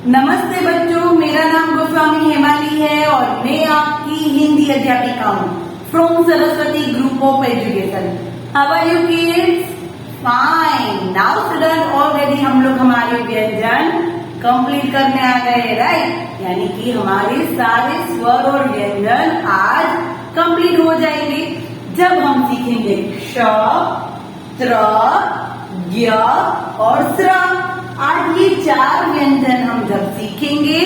नमस्ते बच्चों, मेरा नाम गोस्वामी हेमाली है और मैं आपकी हिंदी अध्यापिका हूँ from Saraswati group of education. How are you kids? Fine. Now student, already हम लोग हमारे व्यंजन कंप्लीट करने आ गए, राइट? यानी कि हमारे सारे स्वर और व्यंजन आज कंप्लीट हो जाएंगे जब हम सीखेंगे श, त्र, ज्ञ और स्र। आज ये 4 व्यंजन हम जब सीखेंगे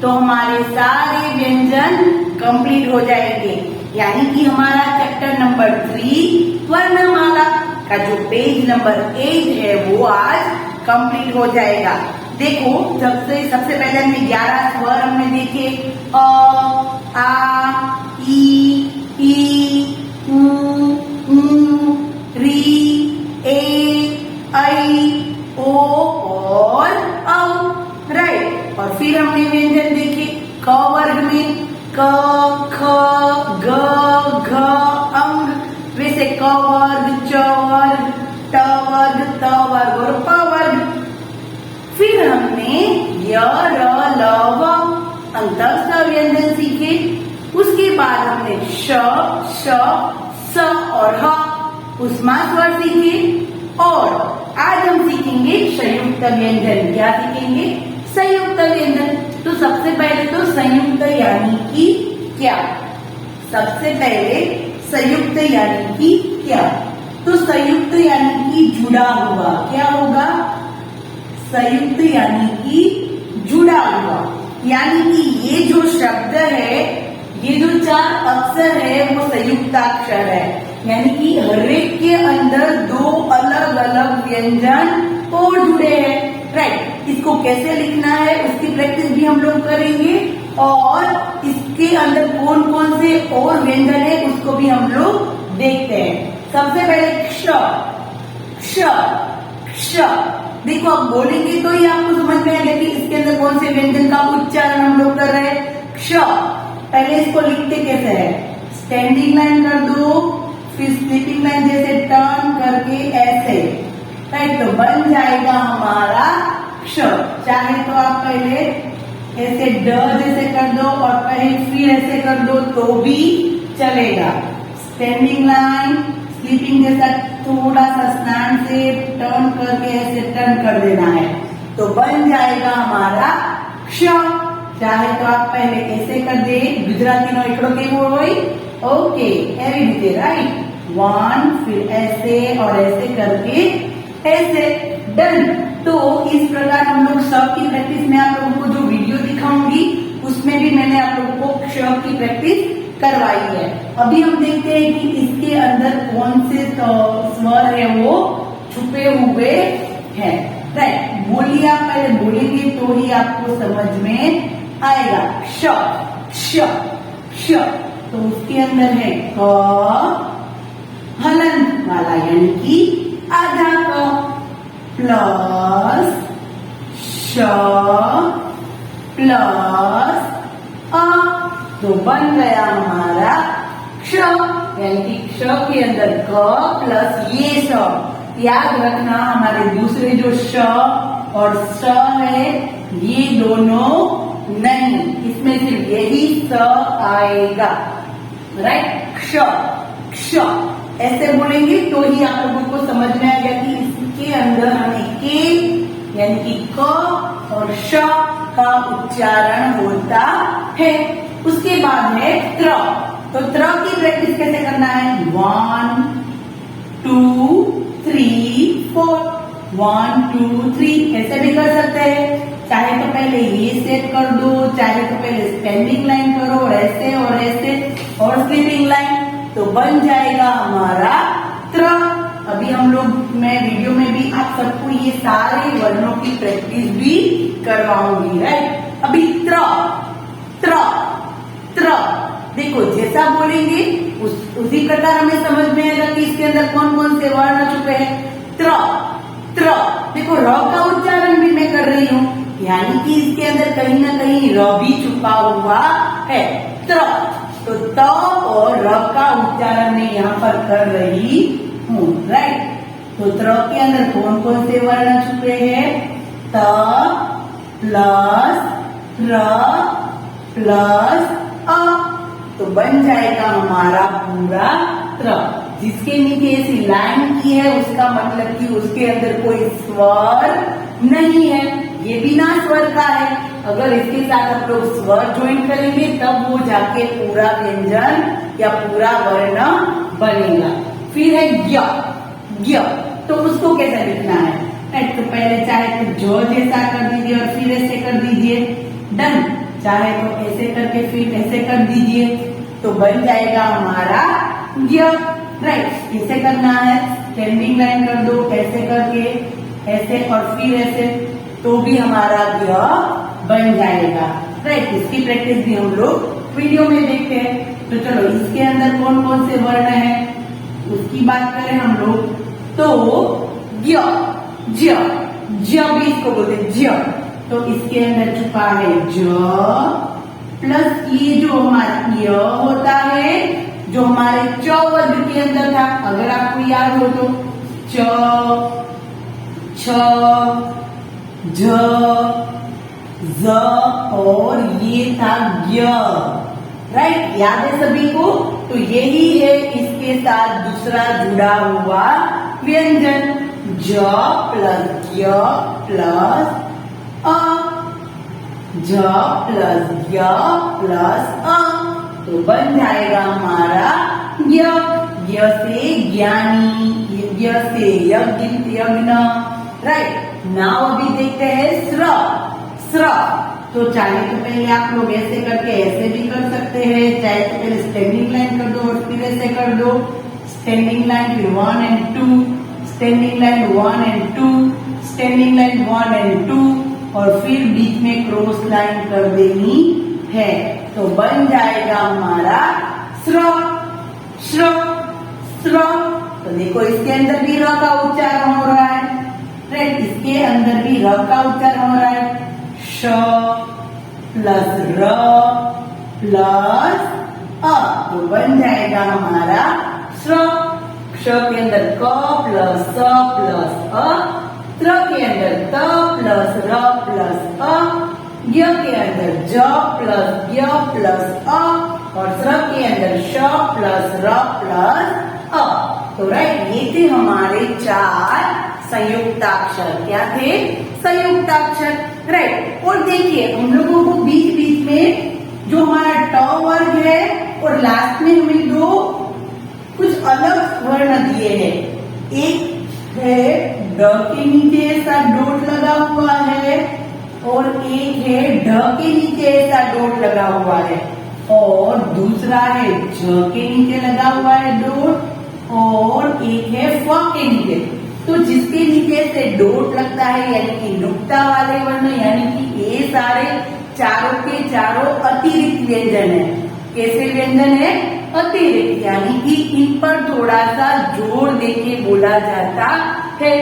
तो हमारे सारे व्यंजन कंप्लीट हो जाएंगे। यानी कि हमारा चैप्टर नंबर 3 वर्णमाला का जो पेज नंबर 8 है वो आज कंप्लीट हो जाएगा। देखो, सबसे पहले हमने 11 स्वर हमने देखे, अ, आ, ई, ऊ, री, ए, ऐ, ओ और औ, राइट। और फिर हमने व्यंजन देखे क वर्ग में क, ख, ग, घ, अंग। वैसे क वर्ग, च वर्ग, ट वर्ग, त वर्ग और प वर्ग। फिर हमने य, र, ल, व अंतस्थ व्यंजन सीखे। उसके बाद हमने श, श, स और ह उष्मा स्वर सीखे। और आज हम सीखेंगे संयुक्त व्यंजन। क्या सीखेंगे? संयुक्त व्यंजन। तो सबसे पहले तो संयुक्त यानी कि क्या? सबसे पहले संयुक्त यानी कि क्या? तो संयुक्त यानी कि जुड़ा हुआ। क्या होगा? संयुक्त यानी कि जुड़ा हुआ। यानी कि ये जो शब्द है, ये जो 4 अक्षर है वो संयुक्ताक्षर है। यानी कि हर एक के अंदर 2 अलग अलग व्यंजन और जुड़े हैं, राइट? इसको कैसे लिखना है उसकी प्रैक्टिस भी हम लोग करेंगे और इसके अंदर कौन कौन से और व्यंजन है उसको भी हम लोग देखते हैं। सबसे पहले क्ष, क्ष, क्ष। देखो, आप बोलेंगे तो ही आपको समझ में आएगा कि इसके अंदर कौन से व्यंजन का उच्चारण हम लोग कर रहे हैं। क्ष। पहले इसको लिखते कैसे है? स्टैंडिंग लाइन कर दो, फिर स्लीपिंग लाइन जैसे टर्न करके ऐसे, राइट? तो बन जाएगा हमारा क्ष। चाहे तो आप पहले ऐसे ड जैसे कर दो और पहले फिर ऐसे कर दो तो भी चलेगा। स्टैंडिंग लाइन, स्लीपिंग जैसा थोड़ा सा स्नान से टर्न करके ऐसे टर्न कर देना है तो बन जाएगा हमारा क्ष। चाहे तो आप पहले ऐसे कर दे, गुजराती नो एकड़ो केवो होय, ओके, एवी रीते, राइट? 1, फिर ऐसे और ऐसे करके ऐसे, डन। तो इस प्रकार हम लोग श की प्रैक्टिस में आप लोगों को जो वीडियो दिखाऊंगी उसमें भी मैंने आप लोगों को श की प्रैक्टिस करवाई है। अभी हम देखते हैं कि इसके अंदर कौन से स्वर है वो छुपे हुए हैं, राइट? बोलिए, आप पहले बोलेंगे तो ही आपको समझ में आएगा। श, श, श। तो उसके अंदर है क हलंत वाला यानी कि आधा क, प्लस श प्लस अ, तो बन गया हमारा क्ष। यानी कि क्ष के अंदर क प्लस ये स। याद रखना, हमारे दूसरे जो श और स है ये दोनों नहीं, इसमें सिर्फ यही स आएगा, राइट? क्ष, क्ष ऐसे बोलेंगे तो ही आप लोगों को समझ में आएगा कि इसके अंदर हमें के यानी कि क और श का उच्चारण होता है। उसके बाद है त्र। तो त्र की प्रैक्टिस कैसे करना है? 1, 2, 3, 4। 1, 2, 3 ऐसे भी कर सकते हैं। चाहे तो पहले ये सेट कर दो, चाहे तो पहले स्टैंडिंग लाइन करो और ऐसे और स्लीपिंग लाइन, तो बन जाएगा हमारा त्र। अभी हम लोग, मैं वीडियो में भी आप सबको ये सारे वर्णों की प्रैक्टिस भी करवाऊंगी, राइट? अभी त्र, त्र, त्र। देखो, जैसा बोलेंगे उसी प्रकार हमें समझ में आएगा कि इसके अंदर कौन कौन से वर्ण छुपे हैं। त्र, त्र। देखो, र का उच्चारण भी मैं कर रही हूँ, यानी कि इसके अंदर कहीं ना कहीं र भी छुपा हुआ है। त्र। तो त और र का उच्चारण मैं यहाँ पर कर रही हूँ, राइट? तो त्र के अंदर कौन कौन से वर्ण छुपे हैं? त, प्लस र प्लस अ, तो बन जाएगा हमारा पूरा त्र। जिसके नीचे ऐसी लाइन की है उसका मतलब कि उसके अंदर कोई स्वर नहीं है, ये बिना स्वर का है। अगर इसके साथ आप लोग स्वर ज्वाइन करेंगे तब वो जाके पूरा व्यंजन या पूरा वर्ण बनेगा। फिर है य, य, तो उसको कैसे लिखना है? तो पहले चाहे तो जो जैसा कर दीजिए और फिर ऐसे कर दीजिए, डन। चाहे तो ऐसे करके फिर ऐसे कर दीजिए, तो बन जाएगा हमारा य, राइट। कैसे करना है? स्टैंडिंग लाइन कर दो, ऐसे करके, ऐसे और फिर ऐसे, तो भी हमारा य बन जाएगा, राइट। इसकी प्रैक्टिस भी हम लोग वीडियो में देखते हैं। तो चलो इसके अंदर कौन कौन से वर्ण है उसकी बात करें हम लोग, तो य, ज, ज भी इसको बोलते हैं ज। तो इसके अंदर छुपा है ज प्लस ये जो हमारा य होता है, जो हमारे च वर्ग के अंदर था, अगर आपको याद हो तो च, छ, झ, ज और ये था य, राइट। याद है सभी को? तो यही है इसके साथ दूसरा जुड़ा हुआ व्यंजन, ज प्लस य प्लस अ, ज प्लस य प्लस अ, तो बन जाएगा हमारा य। य से ज्ञानी, य से यज्ञ, राइट। नाउ अभी देखते हैं स्र, स्र। तो चाहे तो पहले आप लोग ऐसे करके ऐसे भी कर सकते हैं, चाहे तो पहले स्टैंडिंग लाइन कर दो और फिर ऐसे कर दो, स्टैंडिंग लाइन फिर 1 and 2, standing line 1 and 2, standing line 1 and 2 और फिर बीच में क्रॉस लाइन कर देनी है, तो बन जाएगा हमारा स्र, श्र, स्र। तो देखो इसके अंदर भी र का उच्चारण हो रहा है, राइट। इसके अंदर भी र का उच्चारण हो रहा है, श प्लस र प्लस अ, तो बन जाएगा हमारा श्र। क्ष के अंदर क प्लस स प्लस अ, त्र के अंदर त प्लस र प्लस अ, य के अंदर ज प्लस य प्लस अ और स्र के अंदर श प्लस र प्लस अ। तो राइट, ये थे हमारे 4 संयुक्ताक्षर। क्या थे? संयुक्ताक्षर, राइट। और देखिए हम लोगों को बीच बीच में जो हमारा ट वर्ग है और लास्ट में हमें 2 कुछ अलग वर्ण दिए हैं। एक है ड के नीचे ऐसा डॉट लगा हुआ है और एक है ढ के नीचे ऐसा डॉट लगा हुआ है और दूसरा है झ के नीचे लगा हुआ है डॉट और एक है फ के नीचे। तो जिसके नीचे से डॉट लगता है यानी कि नुक्ता वाले वर्ण, यानी कि ये सारे चारों के चारों अतिरिक्त व्यंजन है। कैसे व्यंजन है? अतिरिक्त, यानी कि इन पर थोड़ा सा जोर देके बोला जाता है।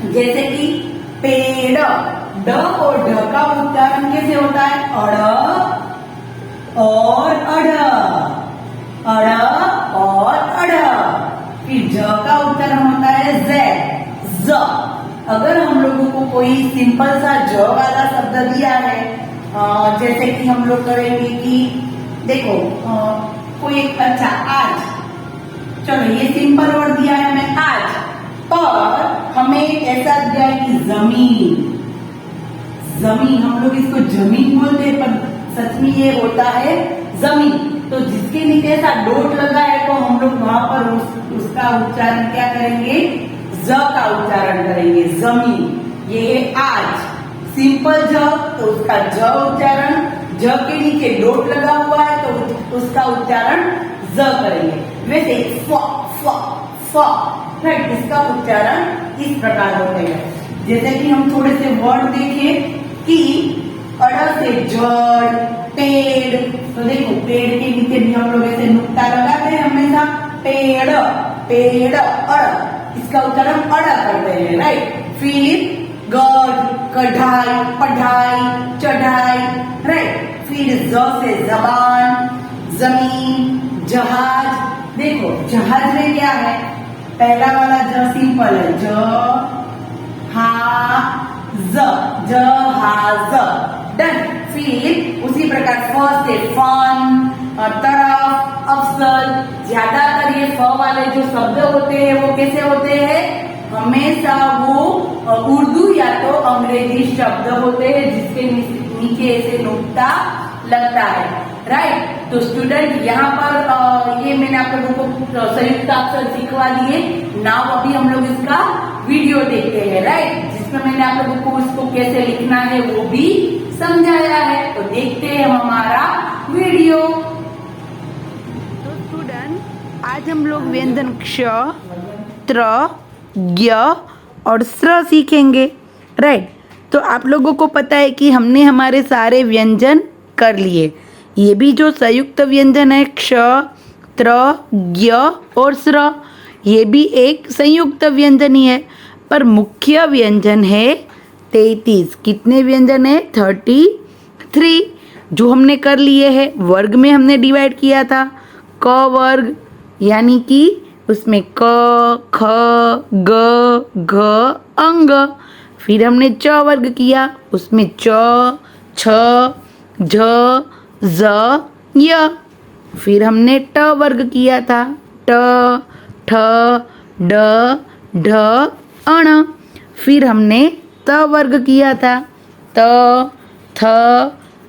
जैसे कि पेड़, ड और ढ का उच्चारण कैसे होता है? अड़ और अड़, अड़ और अड़। फिर ज का उच्चारण होता है ज, ज। अगर हम लोगों को कोई सिंपल सा ज वाला शब्द दिया है, जैसे कि हम लोग करेंगे कि देखो कोई एक अच्छा आज, चलो ये सिंपल वर्ड दिया है मैं आज, पर हमें ऐसा दिया है कि जमीन, जमीन, हम लोग इसको जमीन बोलते हैं पर सच में ये होता है जमीन। तो जिसके नीचे ऐसा डॉट लगा है तो हम लोग वहां पर उसका उच्चारण क्या करेंगे? ज का उच्चारण करेंगे, जमीन। ये है आज, सिंपल ज, तो उसका ज उच्चारण, ज के नीचे डॉट लगा हुआ है तो उसका उच्चारण ज करेंगे। वैसे फ, फ, फ, राइट, इसका उच्चारण इस प्रकार होते हैं। जैसे कि हम थोड़े से वर्ड देखें कि अड़ से जड़, पेड़, तो देखो पेड़ के नीचे भी हम लोग ऐसे नुक्ता लगाते हैं हमेशा, पेड़, पेड़, अड़, इसका उच्चारण अड़ करते हैं, राइट। फिर गढ़, कढ़ाई, पढ़ाई, चढ़ाई, राइट। फिर ज से जबान, जमीन, जहाज। देखो जहाज में क्या है? पहला वाला ज सिंपल है, ज, हा, जहाज। डन। फिर उसी प्रकार फ से फन, तरफ, अफसल। ज्यादातर ये फ वाले जो शब्द होते हैं वो कैसे होते हैं? हमेशा वो उर्दू या तो अंग्रेजी शब्द होते हैं जिसके नीचे ऐसे नुक्ता लगता है। राइट। तो स्टूडेंट यहाँ पर ये मैंने आप लोगों को संयुक्त अक्षर सिखवा दिए। नाउ अभी हम लोग इसका वीडियो देखते हैं। राइट। जिसमें मैंने आप लोगों को इसको कैसे लिखना है वो भी समझाया है। तो देखते हैं हम हमारा वीडियो। तो स्टूडेंट आज हम लोग व्यंजन क्ष, त्र, ज्ञ और स्र सीखेंगे। राइट। तो आप लोगों को पता है कि हमने हमारे सारे व्यंजन कर लिए। ये भी जो संयुक्त व्यंजन है क्ष, त्र, ज्ञ और स्र, ये भी एक संयुक्त व्यंजन ही है। पर मुख्य व्यंजन है 33। कितने व्यंजन है? 33 जो हमने कर लिए हैं। वर्ग में हमने डिवाइड किया था। क वर्ग यानी कि उसमें क, ख, ग, घ, अंग। फिर हमने च वर्ग किया, उसमें च, छ, झ, ज, य। फिर हमने ट वर्ग किया था, ट, ठ, ड, ढ, अण। फिर हमने त वर्ग किया था, त, थ,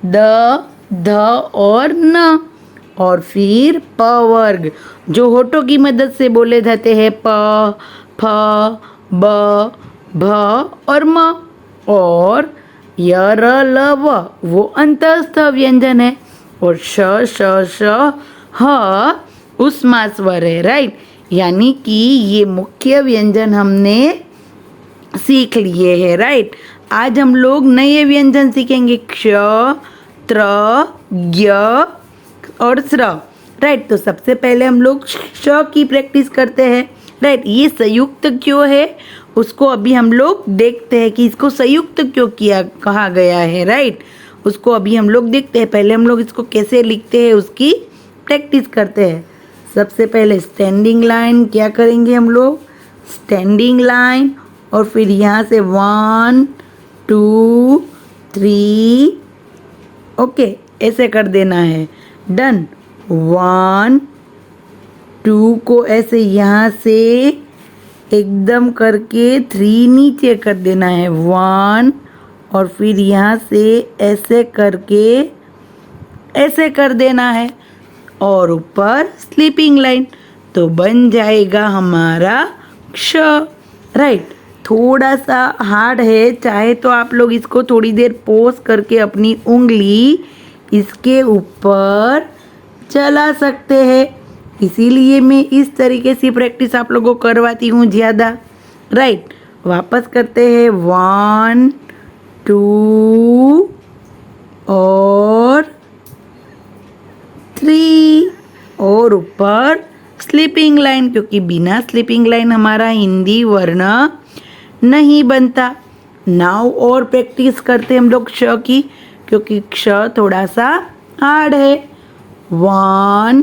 द, ध और न। और फिर प वर्ग जो होठों की मदद से बोले जाते हैं, प, फ, ब, भ और म। और य, र, ल, व वो अंतस्थ व्यंजन है। और श, श, श, ह उष्मा स्वर है। राइट। यानी कि ये मुख्य व्यंजन हमने सीख लिए हैं। राइट। आज हम लोग नए व्यंजन सीखेंगे, क्ष, त्र, ज्ञ और स्र। राइट। तो सबसे पहले हम लोग श की प्रैक्टिस करते हैं। राइट। ये संयुक्त क्यों है उसको अभी हम लोग देखते हैं कि इसको संयुक्त क्यों किया कहा गया है। राइट। उसको अभी हम लोग देखते हैं। पहले हम लोग इसको कैसे लिखते हैं उसकी प्रैक्टिस करते हैं। सबसे पहले स्टैंडिंग लाइन क्या करेंगे हम लोग? स्टैंडिंग लाइन और फिर यहाँ से 1 2 3 ओके ऐसे कर देना है। डन। 1 2 को ऐसे यहाँ से एकदम करके 3 नीचे कर देना है, 1 और फिर यहाँ से ऐसे करके ऐसे कर देना है और ऊपर स्लीपिंग लाइन। तो बन जाएगा हमारा क्ष। राइट। थोड़ा सा हार्ड है, चाहे तो आप लोग इसको थोड़ी देर पॉज करके अपनी उंगली इसके ऊपर चला सकते हैं। इसीलिए मैं इस तरीके से प्रैक्टिस आप लोगों को करवाती हूँ ज़्यादा। राइट। वापस करते हैं 1 2 और 3 और ऊपर स्लीपिंग लाइन, क्योंकि बिना स्लीपिंग लाइन हमारा हिंदी वर्ण नहीं बनता। नाउ और प्रैक्टिस करते हैं हम लोग क्ष की, क्योंकि क्ष थोड़ा सा हार्ड है। 1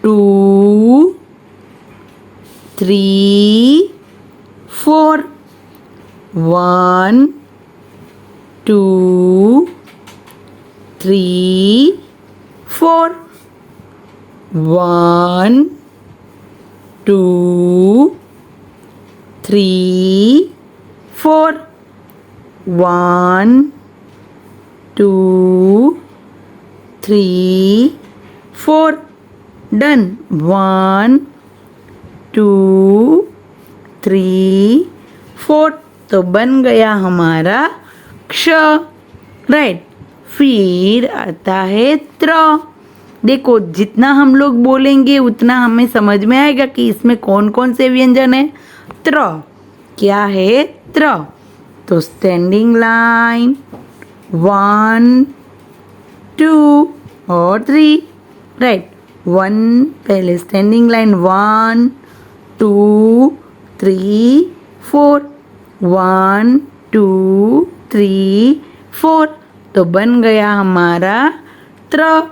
2 3 4 1 2 3 4 1 2 3 4 1 2 3 4 डन। 1 2 3 4 तो बन गया हमारा क्ष। राइट। फिर आता है त्र। देखो जितना हम लोग बोलेंगे उतना हमें समझ में आएगा कि इसमें कौन कौन से व्यंजन है। त्र क्या है? त्र तो स्टैंडिंग लाइन 1 2 और 3। राइट। 1 पहले स्टैंडिंग लाइन 1 2 3 4 1 2 3 4 तो बन गया हमारा त्र।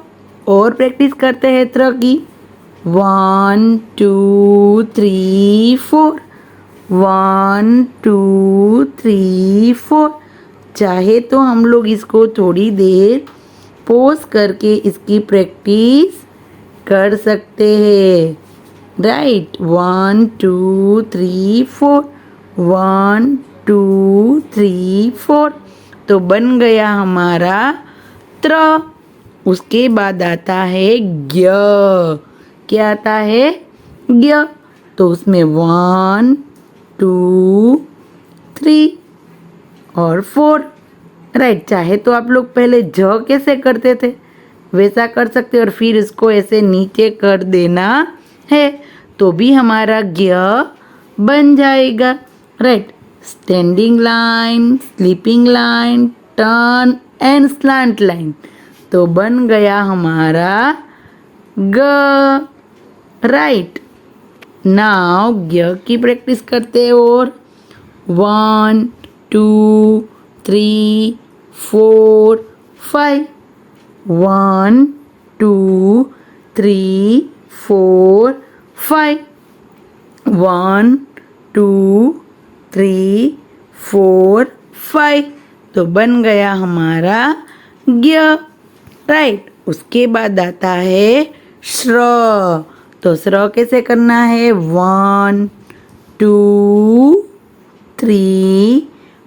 और प्रैक्टिस करते हैं त्र की। 1 2 3 4 1 2 3 4। चाहे तो हम लोग इसको थोड़ी देर पॉज करके इसकी प्रैक्टिस कर सकते हैं। राइट, 1 2 3 4, 1 2 3 4। तो बन गया हमारा त्र। उसके बाद आता है ज्ञ। क्या आता है? ज्ञ। तो उसमें 1 2 3 और 4। राइट, चाहे तो आप लोग पहले ज कैसे करते थे वैसा कर सकते और फिर इसको ऐसे नीचे कर देना है तो भी हमारा ज्ञ बन जाएगा। Right, standing line, sleeping line, turn and slant line. तो बन गया हमारा ग। राइट, नाउ ज्ञ की प्रैक्टिस करते हैं और 1 2 3 4 5। 1 2 3 4 5। 1 2 3 4 5। तो बन गया हमारा ज्ञ। राइट, उसके बाद आता है श्र। तो श्र कैसे करना है? 1 2 3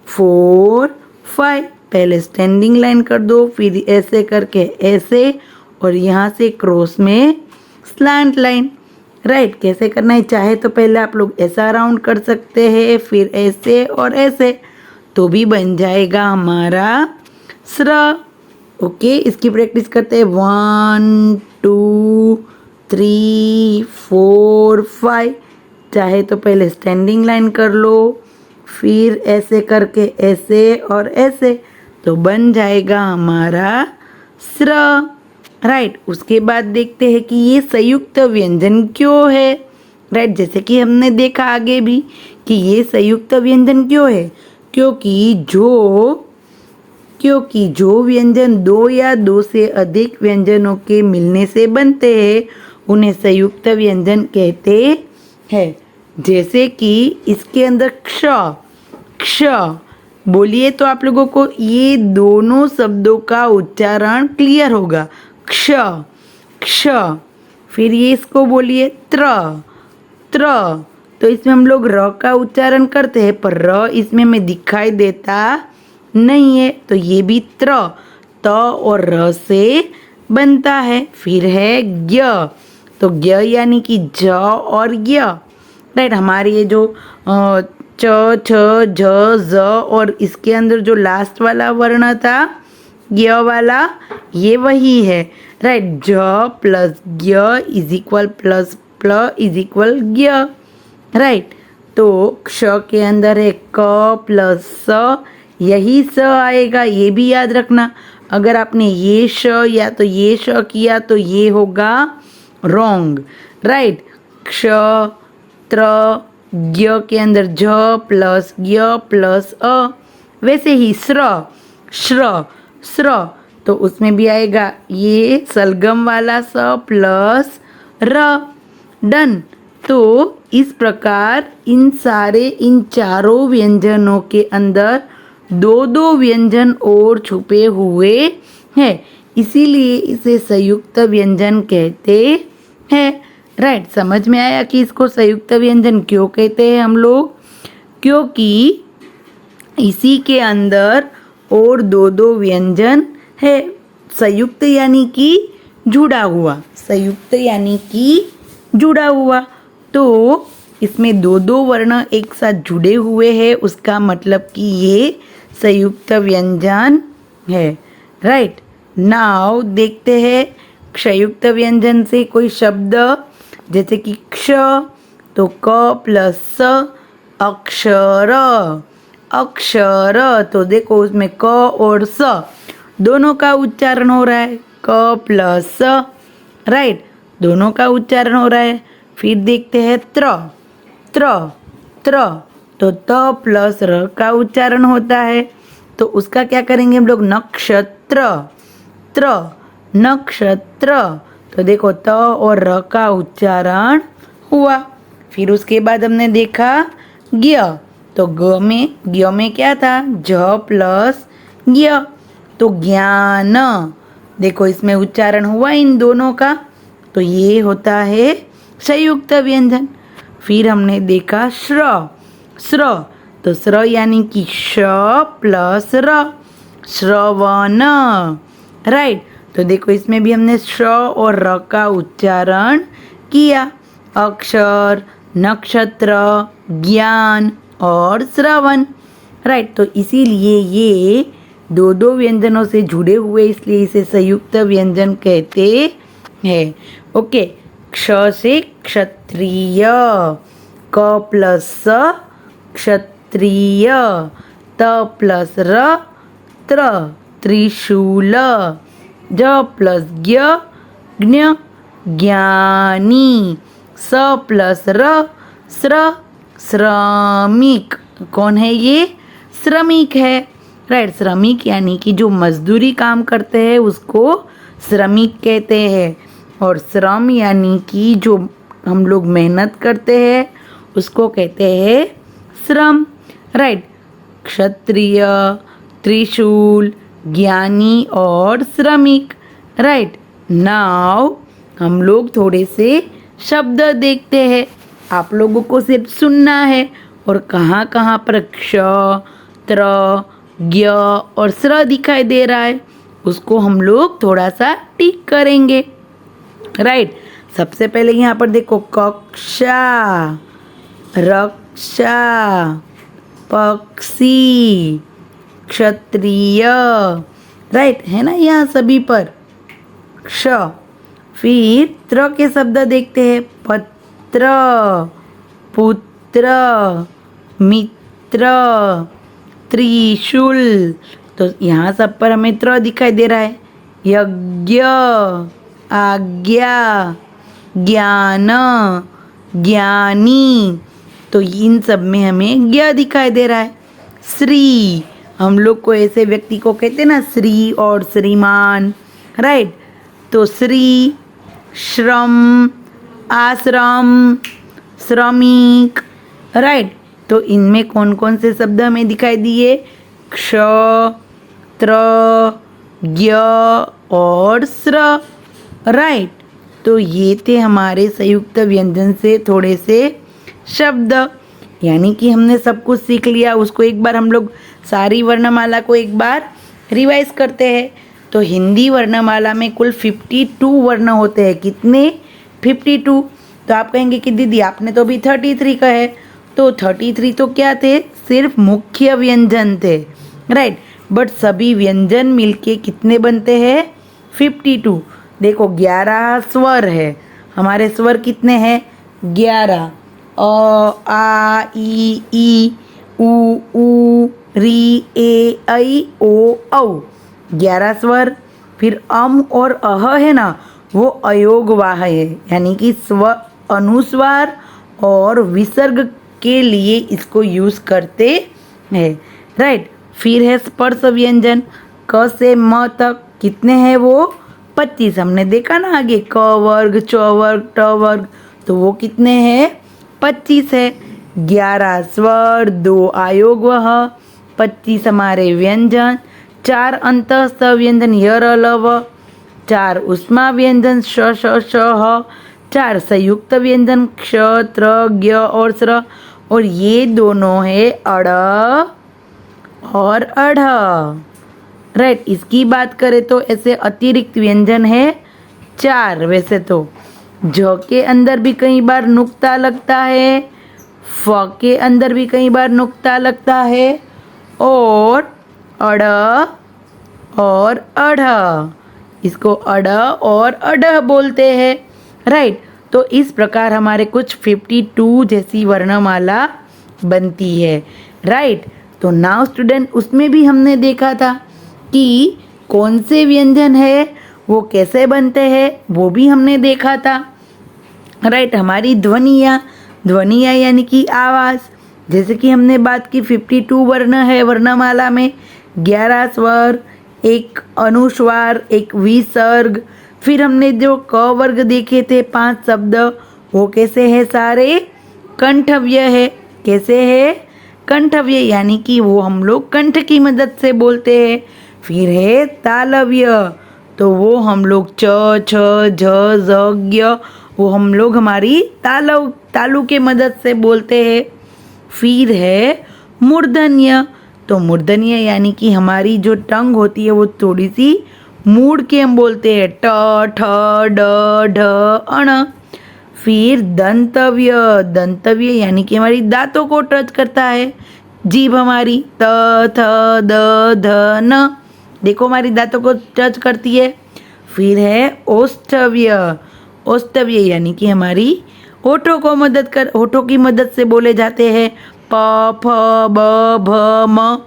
4 5। पहले स्टैंडिंग लाइन कर दो, फिर ऐसे करके ऐसे और यहाँ से क्रॉस में स्लैंट लाइन। राइट, कैसे करना है? चाहे तो पहले आप लोग ऐसा राउंड कर सकते हैं, फिर ऐसे और ऐसे, तो भी बन जाएगा हमारा स्र। ओके, इसकी प्रैक्टिस करते हैं। 1 2 3 4 5। चाहे तो पहले स्टैंडिंग लाइन कर लो, फिर ऐसे करके ऐसे और ऐसे, तो बन जाएगा हमारा स्र। राइट, उसके बाद देखते हैं कि ये संयुक्त व्यंजन क्यों है। राइट, जैसे कि हमने देखा आगे भी कि ये संयुक्त व्यंजन क्यों है, क्योंकि जो व्यंजन दो या दो से अधिक व्यंजनों के मिलने से बनते हैं उन्हें संयुक्त व्यंजन कहते हैं। जैसे कि इसके अंदर क्ष क्ष बोलिए तो आप लोगों को ये दोनों शब्दों का उच्चारण क्लियर होगा। क्ष क्ष। फिर ये इसको बोलिए त्र त्र। तो इसमें हम लोग र का उच्चारण करते हैं पर र इसमें हमें दिखाई देता नहीं है, तो ये भी त्र त और र से बनता है। फिर है ज्ञ। तो ज्ञ यानी कि ज और ज्ञ। राइट, हमारे ये जो च छ झ ज और इसके अंदर जो लास्ट वाला वर्ण था ज्ञ वाला, ये वही है। राइट, ज प्लस ज्ञ इज इक्वल प्लस प्ल इज इक्वल ज्ञ। राइट, तो क्ष के अंदर है क प्लस स, यही स आएगा, ये भी याद रखना। अगर आपने ये श या तो ये श किया तो ये होगा रॉन्ग। राइट, क्ष त्र ज्ञ के अंदर झ प्लस ज्ञ प्लस अ। वैसे ही स्र श्र स्र, तो उसमें भी आएगा ये सलगम वाला स प्लस र। डन। तो इस प्रकार इन चारों व्यंजनों के अंदर दो दो व्यंजन और छुपे हुए हैं, इसीलिए इसे संयुक्त व्यंजन कहते हैं। राइट, समझ में आया कि इसको संयुक्त व्यंजन क्यों कहते हैं हम लोग? क्योंकि इसी के अंदर और दो दो व्यंजन है। संयुक्त यानी कि जुड़ा हुआ, संयुक्त यानी कि जुड़ा हुआ, तो इसमें दो दो वर्ण एक साथ जुड़े हुए हैं, उसका मतलब कि ये संयुक्त व्यंजन है। राइट, नाउ देखते हैं संयुक्त व्यंजन से कोई शब्द, जैसे कि क्ष, तो क प्लस स अक्षर। अक्षर, तो देखो उसमें क और स दोनों का उच्चारण हो रहा है, क प्लस स। राइट, दोनों का उच्चारण हो रहा है। फिर देखते हैं त्र त्र त्र, तो त प्लस र का उच्चारण होता है, तो उसका क्या करेंगे हम लोग? नक्षत्र त्र नक्षत्र। तो देखो त और र का उच्चारण हुआ। फिर उसके बाद हमने देखा ज्ञ। तो ज्ञ में क्या था, ज प्लस ज्ञ, तो ज्ञान। देखो इसमें उच्चारण हुआ इन दोनों का, तो ये होता है संयुक्त व्यंजन। फिर हमने देखा श्र, श्र, तो श्र यानी कि श प्लस र, श्रवण, राइट। तो देखो इसमें भी हमने श और र का उच्चारण किया। अक्षर, नक्षत्र, ज्ञान और श्रवण, राइट। तो इसीलिए ये दो दो व्यंजनों से जुड़े हुए, इसलिए इसे संयुक्त व्यंजन कहते हैं। ओके, क्ष से क्षत्रिय, क प्लस स क्षत्रिय, त प्लस र त्र त्रिशूल, ज प्लस ज्ञ ज्ञ ज्ञानी, स प्लस र श्र श्रमिक। कौन है ये, श्रमिक है, राइट। श्रमिक यानी कि जो मजदूरी काम करते हैं उसको श्रमिक कहते हैं, और श्रम यानी कि जो हम लोग मेहनत करते हैं उसको कहते हैं श्रम, राइट। क्षत्रिय, त्रिशूल, ज्ञानी और श्रमिक, राइट। नाउ हम लोग थोड़े से शब्द देखते हैं। आप लोगों को सिर्फ सुनना है और कहाँ कहाँ पर क्ष, त्र, ज्ञ और श्र दिखाई दे रहा है उसको हम लोग थोड़ा सा टिक करेंगे, राइट। सबसे पहले यहाँ पर देखो, कक्षा, रक्षा, पक्षी, क्षत्रिय, राइट है ना यहाँ सभी पर क्ष। फिर त्र के शब्द देखते हैं, पत्र, पुत्र, मित्र, त्रिशूल, तो यहाँ सब पर हमें त्र दिखाई दे रहा है। यज्ञ, आज्ञा, ज्ञान, ज्ञानी, तो इन सब में हमें ज्ञ दिखाई दे रहा है। श्री, हम लोग को ऐसे व्यक्ति को कहते हैं ना, श्री और श्रीमान, राइट। तो श्री, श्रम, आश्रम, श्रमिक, राइट। तो इनमें कौन कौन से शब्द हमें दिखाई दिए, क्ष, त्र, ज्ञ और श्र, राइट। तो ये थे हमारे संयुक्त व्यंजन से थोड़े से शब्द, यानी कि हमने सब कुछ सीख लिया। उसको एक बार हम लोग सारी वर्णमाला को एक बार रिवाइज करते हैं। तो हिंदी वर्णमाला में कुल 52 वर्ण होते हैं। कितने, 52। तो आप कहेंगे कि दीदी आपने तो अभी 33 कहे, तो 33 तो क्या थे, सिर्फ मुख्य व्यंजन थे, राइट। बट सभी व्यंजन मिलके कितने बनते हैं, 52। देखो 11 स्वर है, हमारे स्वर कितने हैं, 11। अ, आ, ई, उ, री, ए, ऐ, ओ, औ, 11 स्वर। फिर अम और अह है ना, वो अयोगवाह है, यानी कि स्व अनुस्वार और विसर्ग के लिए इसको यूज करते हैं, राइट। फिर है स्पर्श व्यंजन, क से म तक कितने हैं वो, 25। हमने देखा ना आगे, क वर्ग, च वर्ग, ट वर्ग, तो वो कितने हैं, 25 है। 11 स्वर, 2 आयोगवह, 25 हमारे व्यंजन, 4 अंतस्थ व्यंजन य र ल व, 4 उष्मा व्यंजन श श श ह, 4 संयुक्त व्यंजन क्ष, त्र, ज्ञ और श्र, और ये दोनों है अड़ और अढ़, राइट। इसकी बात करें तो ऐसे अतिरिक्त व्यंजन है 4। वैसे तो ज के अंदर भी कई बार नुक्ता लगता है, फ के अंदर भी कई बार नुक्ता लगता है, और अड़ और अढ़, इसको अड़ और अढ़ बोलते हैं, राइट। तो इस प्रकार हमारे कुछ 52 जैसी वर्णमाला बनती है, राइट। तो नाउ स्टूडेंट, उसमें भी हमने देखा था कि कौन से व्यंजन है वो कैसे बनते हैं, वो भी हमने देखा था, राइट। हमारी ध्वनियाँ यानी कि आवाज़, जैसे कि हमने बात की 52 वर्ण है वर्णमाला में, 11 स्वर, 1 अनुस्वार, 1 विसर्ग। फिर हमने जो क वर्ग देखे थे 5 शब्द, वो कैसे है, सारे कंठव्य है, कैसे है? कंठव्य, यानी कि वो हम लोग कंठ की मदद से बोलते हैं। फिर है तालव्य, तो वो हम लोग च, छ, झ, ज़, ज्ञ, वो हम लोग हमारी तालु के मदद से बोलते हैं। फिर है मूर्धन्य, तो मूर्धन्य यानी कि हमारी जो टंग होती है वो थोड़ी सी मूड़ के हम बोलते हैं, ट, ठ, ड, ढ, अण। फिर दंतव्य, दंतव्य यानी कि हमारी दांतों को टच करता है, जीभ हमारी, त, थ, द, ध, न, देखो हमारी दांतों को टच करती है। फिर है औष्ठव्य, औष्ठव्य यानी कि हमारी होठों की मदद से बोले जाते हैं, प, फ, ब, भ, म।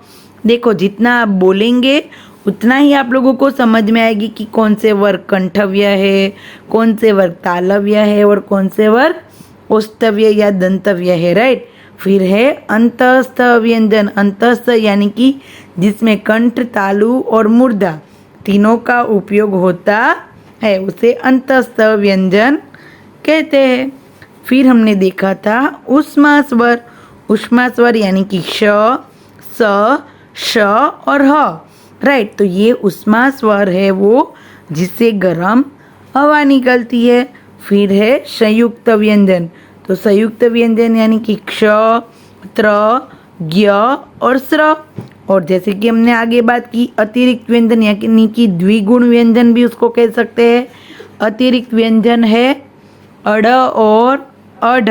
देखो जितना आप बोलेंगे उतना ही आप लोगों को समझ में आएगी कि कौन से वर्ग कंठव्य है, कौन से वर्ग तालव्य है और कौन से वर्ग औष्ठव्य या दंतव्य है, राइट। फिर है अंतस्थ व्यंजन, अंतस्थ यानी कि जिसमें कंठ, तालु और मूर्धा तीनों का उपयोग होता है, उसे अंतस्थ व्यंजन कहते हैं। फिर हमने देखा था ऊष्मा स्वर, ऊष्मा स्वर यानी कि श, स, श और ह, राइट। तो ये ऊष्मा स्वर है वो जिससे गर्म हवा निकलती है। फिर है संयुक्त व्यंजन, तो संयुक्त व्यंजन यानी कि क्ष, त्र, ज्ञ और स्र। और जैसे कि हमने आगे बात की अतिरिक्त व्यंजन यानी कि द्विगुण व्यंजन भी उसको कह सकते हैं। अतिरिक्त व्यंजन है अड़ और अढ़,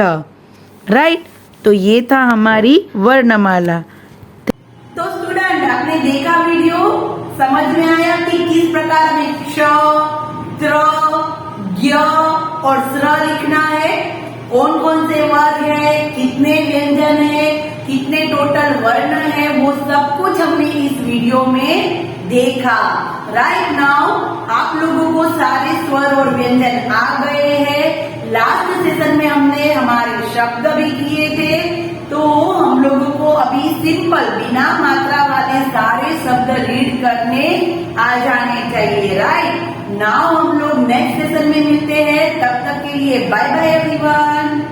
राइट। तो ये था हमारी वर्णमाला। तो स्टूडेंट आपने देखा वीडियो, समझ में आया कि किस प्रकार में क्ष, त्र, ज्ञ और स्र लिखना है, कौन कौन से वर्ग है, कितने व्यंजन है, कितने टोटल वर्ण है, वो सब कुछ हमने इस वीडियो में देखा। राइट नाउ आप लोगों को सारे स्वर और व्यंजन आ गए हैं। लास्ट सेशन में हमने हमारे शब्द भी किए थे, तो हम लोगों को अभी सिंपल बिना मात्रा वाले सारे शब्द रीड करने आ जाने चाहिए। राइट नाउ हम लोग नेक्स्ट सेशन में मिलते हैं, तब तक के लिए बाय बाय एवरीवन।